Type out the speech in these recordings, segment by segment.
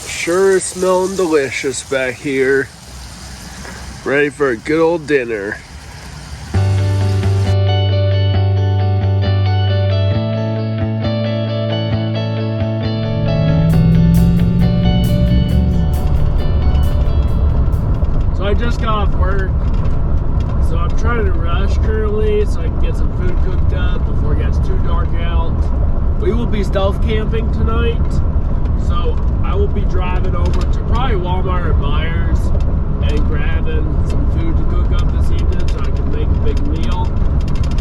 Sure is smelling delicious back here. Ready for a good old dinner. So I just got off work. So I'm trying to rush currently so I can get some food cooked up before it gets too dark out. We will be stealth camping tonight. So I will be driving over to probably Walmart or Myers and grabbing some food to cook up this evening so I can make a big meal.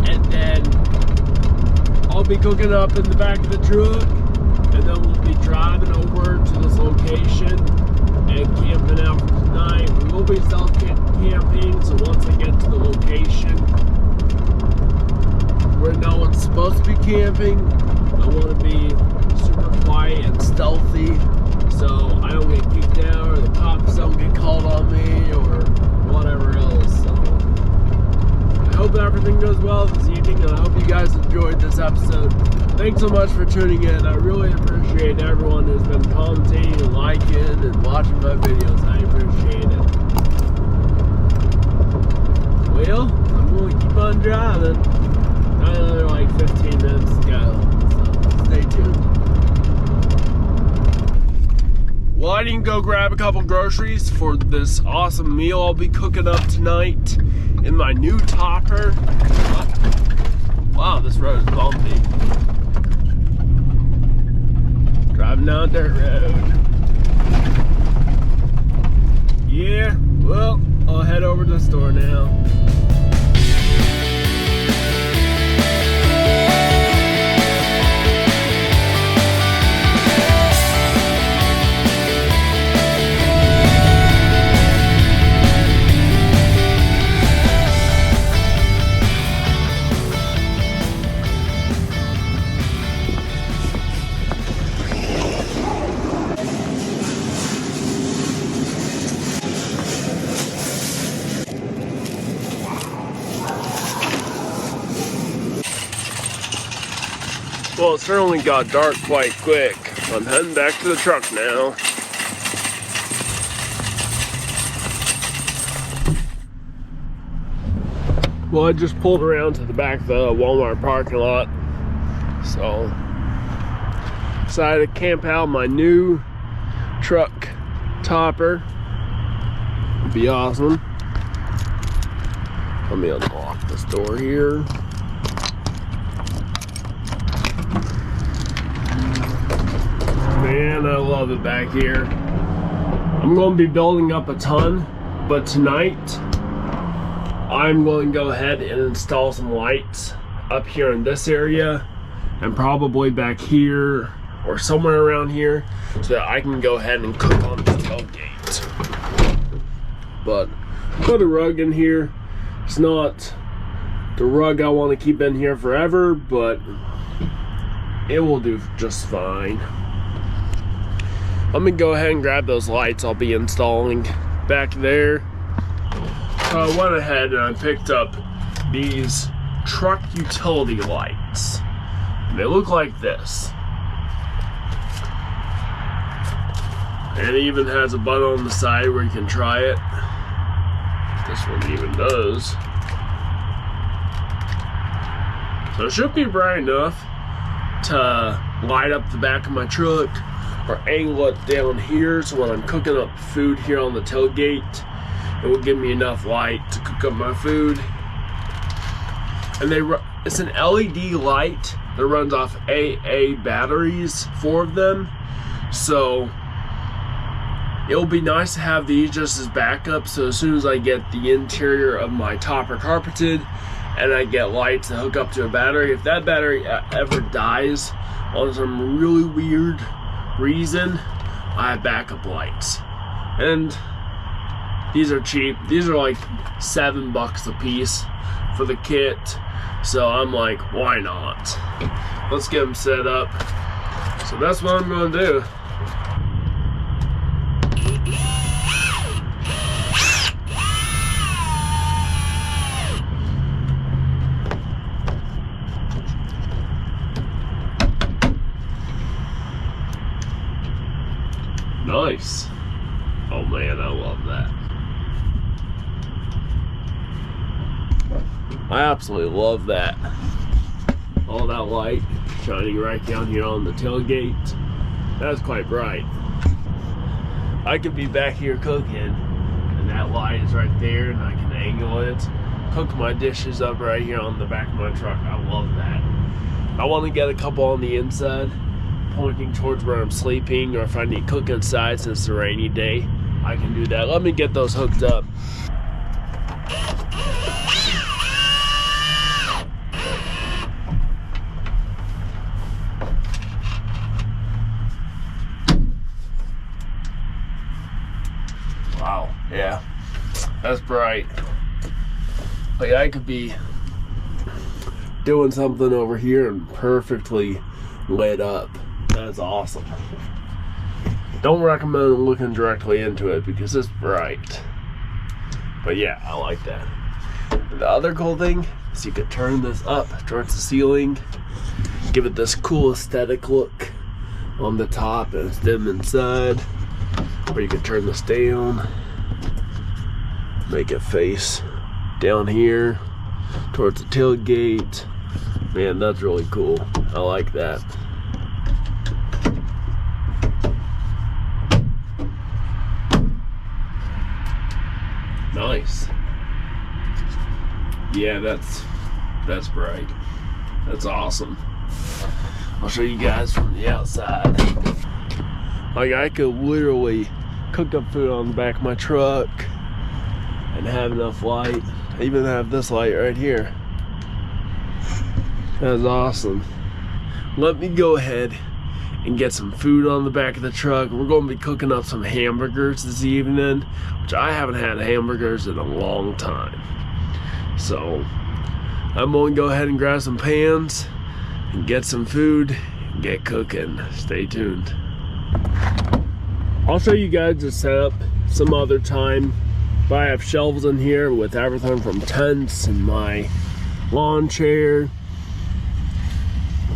And then I'll be cooking up in the back of the truck, and then we'll be driving over to this location and camping out for tonight. We will be stealth camping, so once I get to the location where no one's supposed to be camping, I want to be super quiet and stealthy so I don't get kicked out or the cops don't get called on me or whatever else. So I hope everything goes well this evening, and I hope you guys enjoyed this episode. Thanks so much for tuning in. I really appreciate everyone who's been commenting and liking and watching my videos. I appreciate it. Well, I'm going to keep on driving. Another like 15 minutes to go, so stay tuned. Well, I didn't go grab a couple groceries for this awesome meal I'll be cooking up tonight in my new topper. Wow, this road is bumpy. Driving down a dirt road. Yeah, well, I'll head over to the store now. Well, it certainly got dark quite quick. I'm heading back to the truck now. Well, I just pulled around to the back of the Walmart parking lot. So, decided to camp out my new truck topper. It'd be awesome. Let me unlock this door here. Man, I love it back here. I'm going to be building up a ton, but tonight I'm going to go ahead and install some lights up here in this area and probably back here or somewhere around here so that I can go ahead and cook on the tailgate. But put a rug in here. It's not the rug I want to keep in here forever, but it will do just fine. Let me go ahead and grab those lights I'll be installing back there. So I went ahead and I picked up these truck utility lights. And they look like this. And it even has a button on the side where you can try it. This one even does. So it should be bright enough to light up the back of my truck, or angle it down here so when I'm cooking up food here on the tailgate, it will give me enough light to cook up my food. And it's an LED light that runs off AA batteries, 4 of them. So it'll be nice to have these just as backup, so as soon as I get the interior of my topper carpeted and I get lights to hook up to a battery, if that battery ever dies on some really weird reason, I have backup lights. And these are cheap. These are like $7 a piece for the kit. So I'm like, why not? Let's get them set up. So that's what I'm going to do. Nice. Nice. Oh man, I love that. I absolutely love that. All that light shining right down here on the tailgate. That's quite bright. I could be back here cooking, and that light is right there, and I can angle it, cook my dishes up right here on the back of my truck. I love that. I want to get a couple on the inside, pointing towards where I'm sleeping, or if I need to cook inside since it's a rainy day, I can do that. Let me get those hooked up. Wow, yeah, that's bright. Like I could be doing something over here and perfectly lit up. That's awesome. Don't recommend looking directly into it because it's bright. But yeah, I like that. And the other cool thing is you could turn this up towards the ceiling, give it this cool aesthetic look on the top, and it's dim inside. Or you could turn this down, make it face down here towards the tailgate. Man, that's really cool. I like that. Nice. Yeah, that's bright. That's awesome. I'll show you guys from the outside. Like I could literally cook up food on the back of my truck and have enough light. I even have this light right here. That's awesome. Let me go ahead and get some food on the back of the truck. We're going to be cooking up some hamburgers this evening, which I haven't had hamburgers in a long time. So I'm going to go ahead and grab some pans and get some food and get cooking. Stay tuned. I'll show you guys the setup some other time. But I have shelves in here with everything from tents and my lawn chair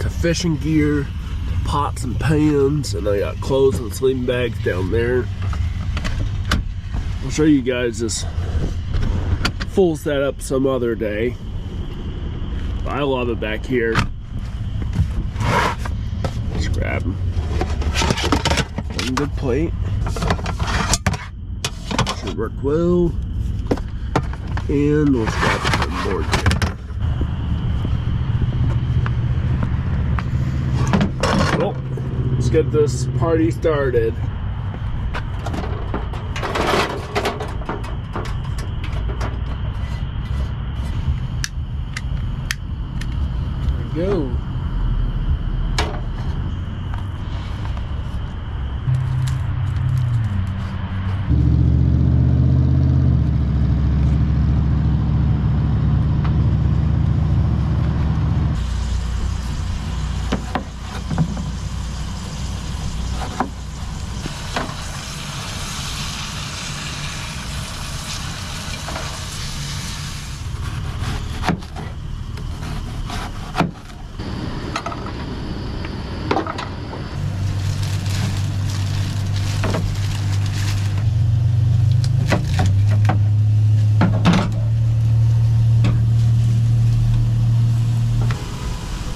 to fishing gear to pots and pans, and I got clothes and sleeping bags down there. I'll show you guys this full setup some other day. But I love it back here. Just grab one good plate. Should work well. And let's grab some board here. Well, let's get this party started. There we go.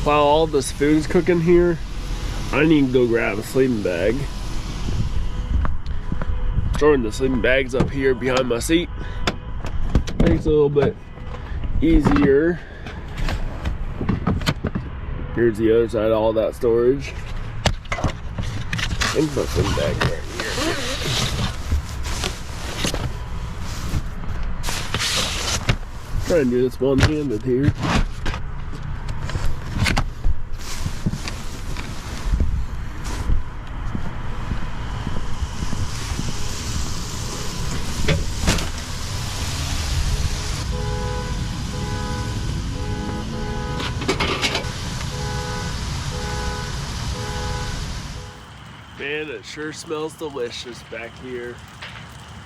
While all this food is cooking here, I need to go grab a sleeping bag. Storing the sleeping bags up here behind my seat makes it a little bit easier. Here's the other side of all that storage. I think my sleeping bag right here. Try and do this one-handed here. Man, it sure smells delicious back here.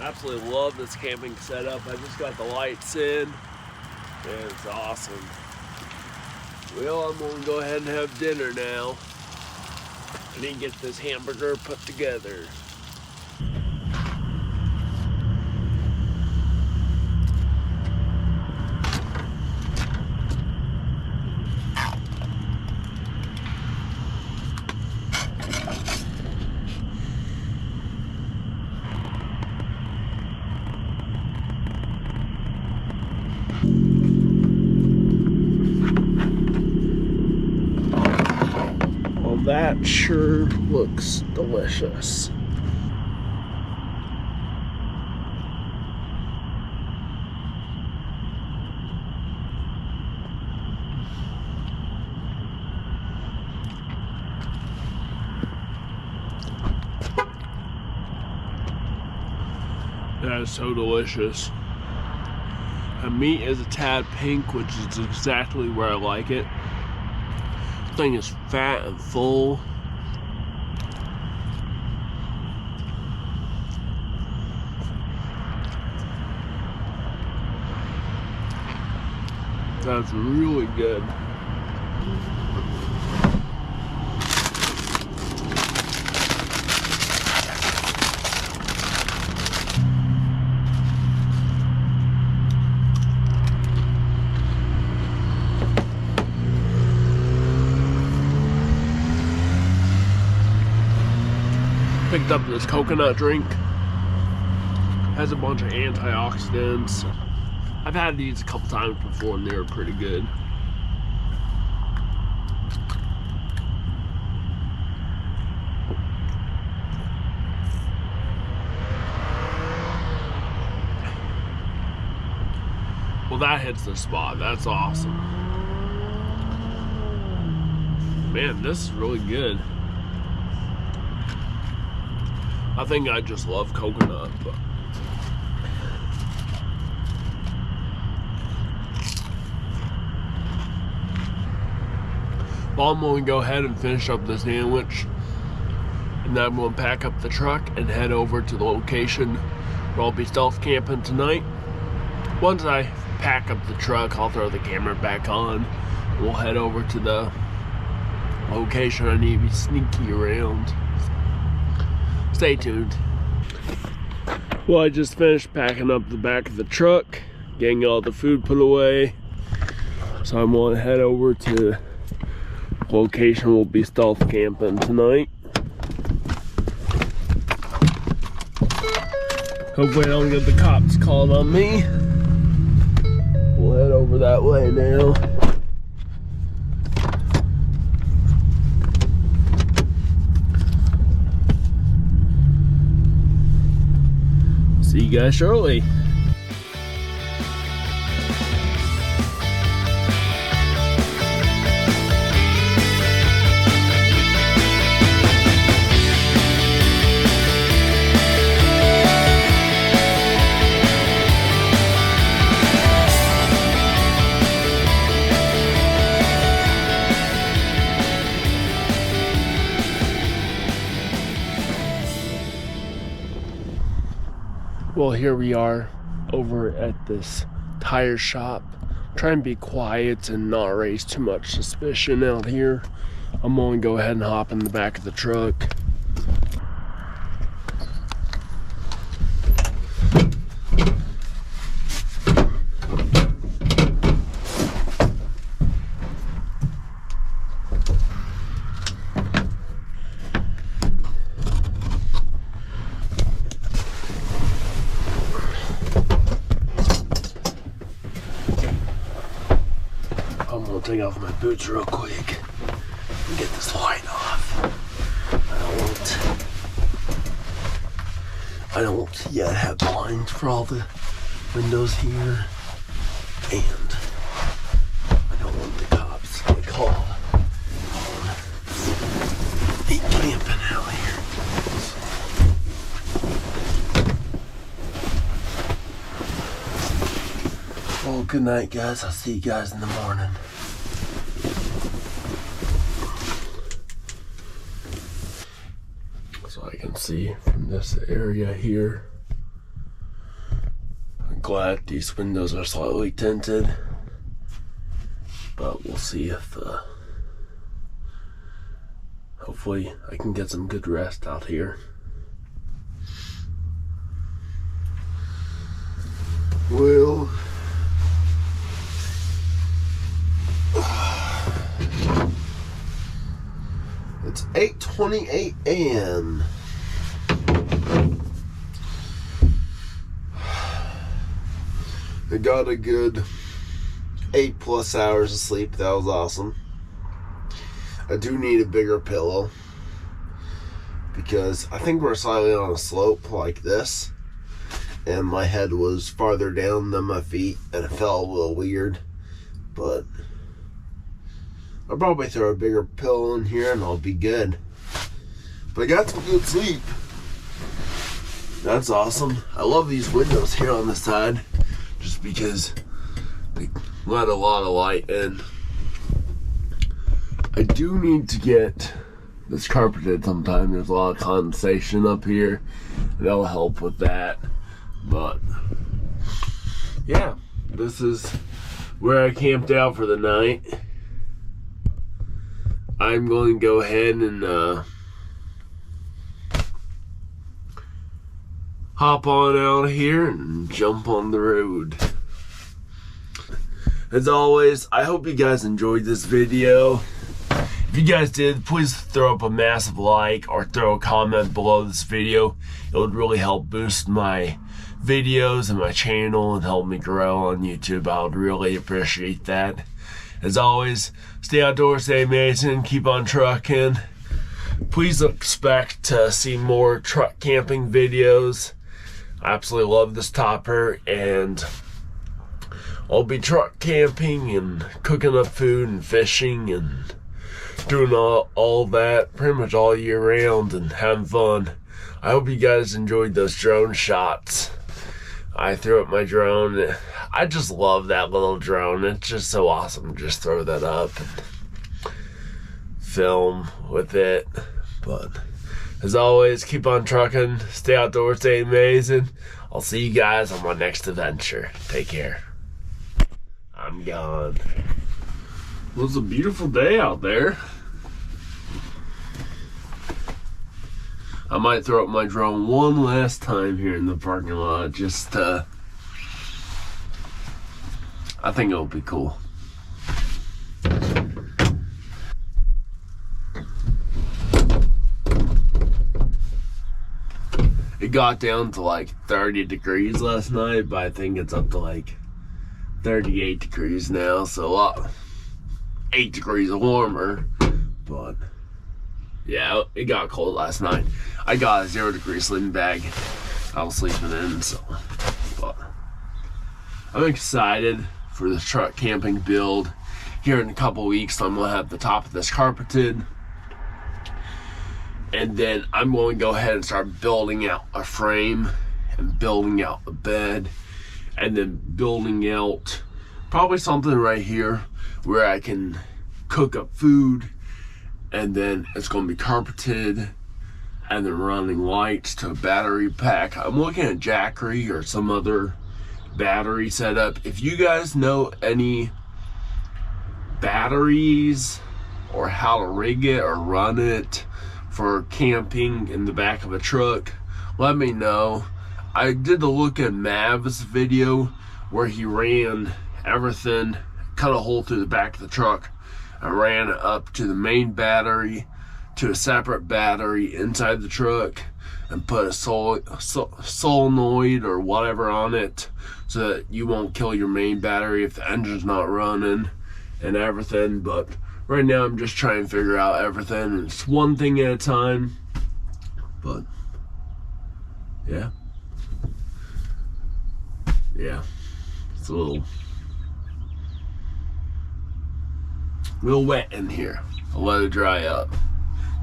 Absolutely love this camping setup. I just got the lights in, and it's awesome. Well, I'm gonna go ahead and have dinner now. I need to get this hamburger put together. that sure looks delicious. That is so delicious. The meat is a tad pink, which is exactly where I like it. The thing is fat and full. That's really good. Picked up this coconut drink. Has a bunch of antioxidants. I've had these a couple times before and they were pretty good. Well, that hits the spot. That's awesome. Man, this is really good. I think I just love coconut, but well, I'm going to go ahead and finish up the sandwich, and then I'm going to pack up the truck and head over to the location where I'll be stealth camping tonight. Once I pack up the truck, I'll throw the camera back on. We'll head over to the location I need to be sneaky around. Stay tuned. Well, I just finished packing up the back of the truck, getting all the food put away. So I'm going to head over to the location we'll be stealth camping tonight. Hopefully I don't get the cops called on me. We'll head over that way now. See you guys shortly. Well, here we are over at this tire shop. Trying to be quiet and not raise too much suspicion out here. I'm going to go ahead and hop in the back of the truck. I'm gonna take off my boots real quick and get this light off. I don't yet have blinds for all the windows here, and I don't want the cops to get called on me camping out here. Well, good night, guys. I'll see you guys in the morning. So I can see from this area here. I'm glad these windows are slightly tinted, but we'll see if hopefully I can get some good rest out here. Well, it's 8:28 a.m. I got a good 8+ hours of sleep. That was awesome. I do need a bigger pillow because I think we're slightly on a slope like this, and my head was farther down than my feet, and it felt a little weird. But I'll probably throw a bigger pillow in here and I'll be good. But I got some good sleep. That's awesome. I love these windows here on the side just because they let a lot of light in. I do need to get this carpeted sometime. There's a lot of condensation up here. That'll help with that. But yeah, this is where I camped out for the night. I'm going to go ahead and hop on out here and jump on the road. As always, I hope you guys enjoyed this video. If you guys did, please throw up a massive like or throw a comment below this video. It would really help boost my videos and my channel and help me grow on YouTube. I would really appreciate that. As always, stay outdoors, stay amazing, keep on trucking. Please expect to see more truck camping videos. I absolutely love this topper, and I'll be truck camping and cooking up food and fishing and doing all that pretty much all year round and having fun. I hope you guys enjoyed those drone shots. I threw up my drone. I just love that little drone. It's just so awesome to just throw that up and film with it. But as always, keep on trucking, stay outdoors, stay amazing. I'll see you guys on my next adventure. Take care. I'm gone. Well, it's a beautiful day out there. I might throw up my drone one last time here in the parking lot, just I think it'll be cool. It got down to like 30 degrees last night, but I think it's up to like 38 degrees now, so 8 degrees warmer. But yeah, it got cold last night. I got a 0 degree sleeping bag I was sleeping in, so. But I'm excited for this truck camping build. Here in a couple weeks, I'm gonna have the top of this carpeted. And then I'm going to go ahead and start building out a frame and building out the bed, and then building out probably something right here where I can cook up food, and then it's going to be carpeted and then running lights to a battery pack. I'm looking at Jackery or some other battery setup. If you guys know any batteries or how to rig it or run it for camping in the back of a truck, let me know. I did the look at Mav's video where he ran everything, cut a hole through the back of the truck and ran it up to the main battery, to a separate battery inside the truck, and put a solenoid or whatever on it so that you won't kill your main battery if the engine's not running and everything. But right now I'm just trying to figure out everything, and it's one thing at a time. But yeah, it's a little wet in here. I'll let it dry up.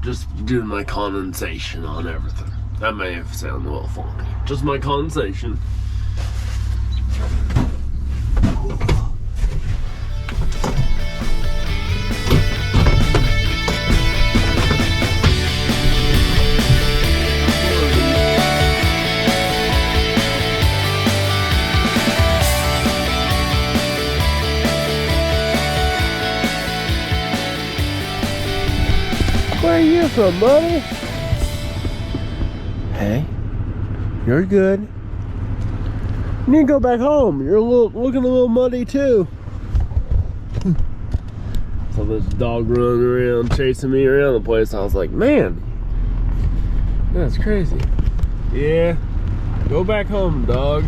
Just doing my condensation on everything. That may have sounded a little funky. Just my condensation. Where are you from, buddy? Hey, you're good. You need to go back home. You're looking a little muddy too. So this dog running around, chasing me around the place. I was like, man, that's crazy. Yeah, go back home, dog.